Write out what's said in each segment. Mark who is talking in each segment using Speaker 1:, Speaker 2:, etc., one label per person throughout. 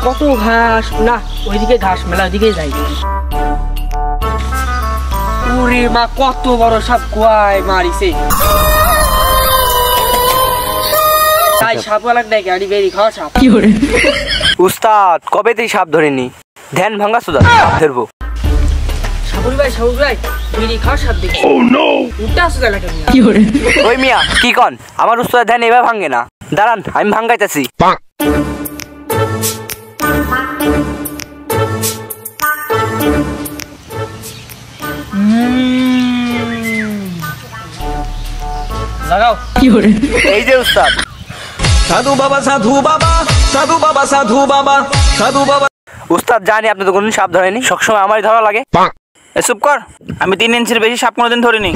Speaker 1: কত ঘাস, না ওইদিকে ঘাস মেলা, ওইদিকে যাই। ওরে মা, কত বড় সাপ কুয়ায় মারিছে। তাই সাপওয়ালাক ডেকে আনি বেরি খাওয়া সাপ।
Speaker 2: উস্তাদ কবে তুই সাপ ধরেনি? ধ্যান ভাঙা সুদা সাপ ধরবো।
Speaker 1: সাবুরি ভাই বেরি খাওয়া সাপ দেখি। উল্টা সুদা লাগে মিয়া।
Speaker 2: ওই মিয়া কি কন? আমার উস্তাদ ধ্যান এবার ভাঙে না। দাঁড়ান আমি ভাঙাইতেছি।
Speaker 1: লাগাও।
Speaker 2: এই যে উস্তাদ।
Speaker 3: সাধু বাবা সাধু বাবা সাধু বাবা সাধু বাবা সাধু বাবা।
Speaker 2: উস্তাদ জানি আপনি তো কোনদিন সাপ ধরেনি, সবসময় আমারই ধরা লাগে।
Speaker 4: চুপ কর, আমি 3 ইঞ্চির বেশি সাপ কোনোদিন ধরিনি।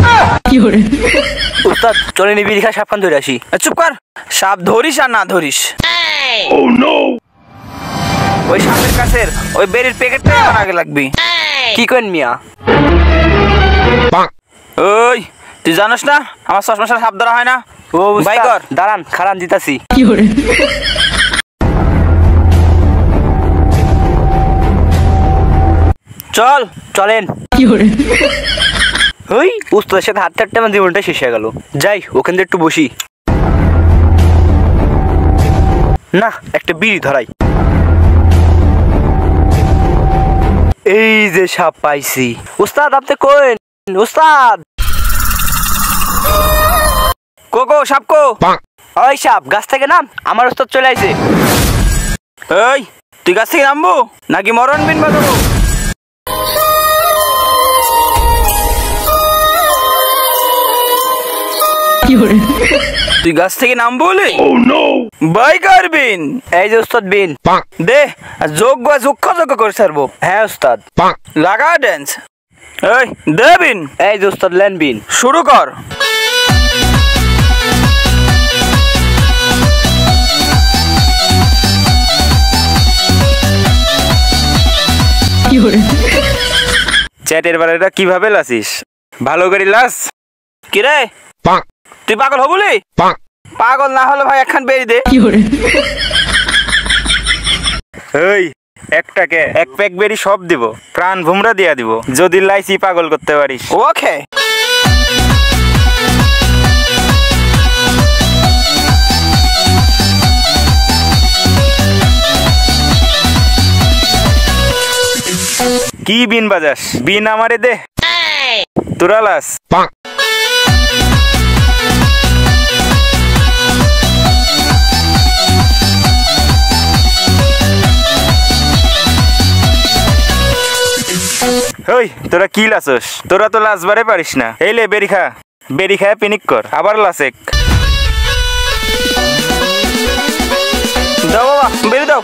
Speaker 2: উস্তাদ চলে নি বিড়ি খা সাপ খান ধরে আসি।
Speaker 4: চুপ কর, সাপ ধরিস আর না ধরিস ওই সাপের কাছের ওই বেরির প্যাকেটটা আমার আগে লাগবি।
Speaker 2: কি করেন মিয়া?
Speaker 4: ওই তুই জানিস না আমার চশমার সাপ ধরা হয় না?
Speaker 2: ও
Speaker 4: ভাই কর,
Speaker 2: দাঁড়ান খারান দিতাছি।
Speaker 4: চল
Speaker 2: চলেন। ওই উস্তাদের সাথে হাত চারটে আমার জীবনটা শেষ হয়ে গেল। যাই ওখান থেকে একটু বসি। না একটা বিড়ি ধরাই। এই যে সাপ পাইছি। উস্তাদ আপনি কইন? উস্তাদ
Speaker 4: কোকো সাপ কো?
Speaker 2: ওই সাপ গাছ থেকে নাম, আমার উস্তাদ চলে আইছে।
Speaker 4: এই তুই গাছ থেকে নামবো নাকি মরণ বিন বাজাবো? তুই গাছ থেকে নামবো বলে বাই করবিন।
Speaker 2: এই যে উস্তাদ বিন
Speaker 4: দে যোগ্য যোগ্য করে ছাড়বো।
Speaker 2: হ্যাঁ উস্তাদ।
Speaker 4: লাগা ড্যান্স। এই দে বিন।
Speaker 2: এই যে উস্তাদ লেন বিন।
Speaker 4: শুরু কর।
Speaker 5: চ্যাটের বারেটা কিভাবে লাসিস? ভালো করে লাস।
Speaker 4: কিরে তুই পাগল হবুলি? পাগল না হলে ভাই একখান বেরি দে।
Speaker 5: ওই একটাকে এক প্যাক বেরি সব দিব, প্রাণ ভুমরা দিয়া দিব যদি লাইসি পাগল করতে পারিস।
Speaker 4: ওকে
Speaker 5: কি বিন বাজাস? বিন আমারে দে, তোরা লাস। ওই তোরা কি লাসস? তোরা তো লাসবারে পারিস না। এই লে বেরি খা, বেরি খায় পিনিক কর, আবার লাসেক।
Speaker 4: দাও বাবা বেরি দাও।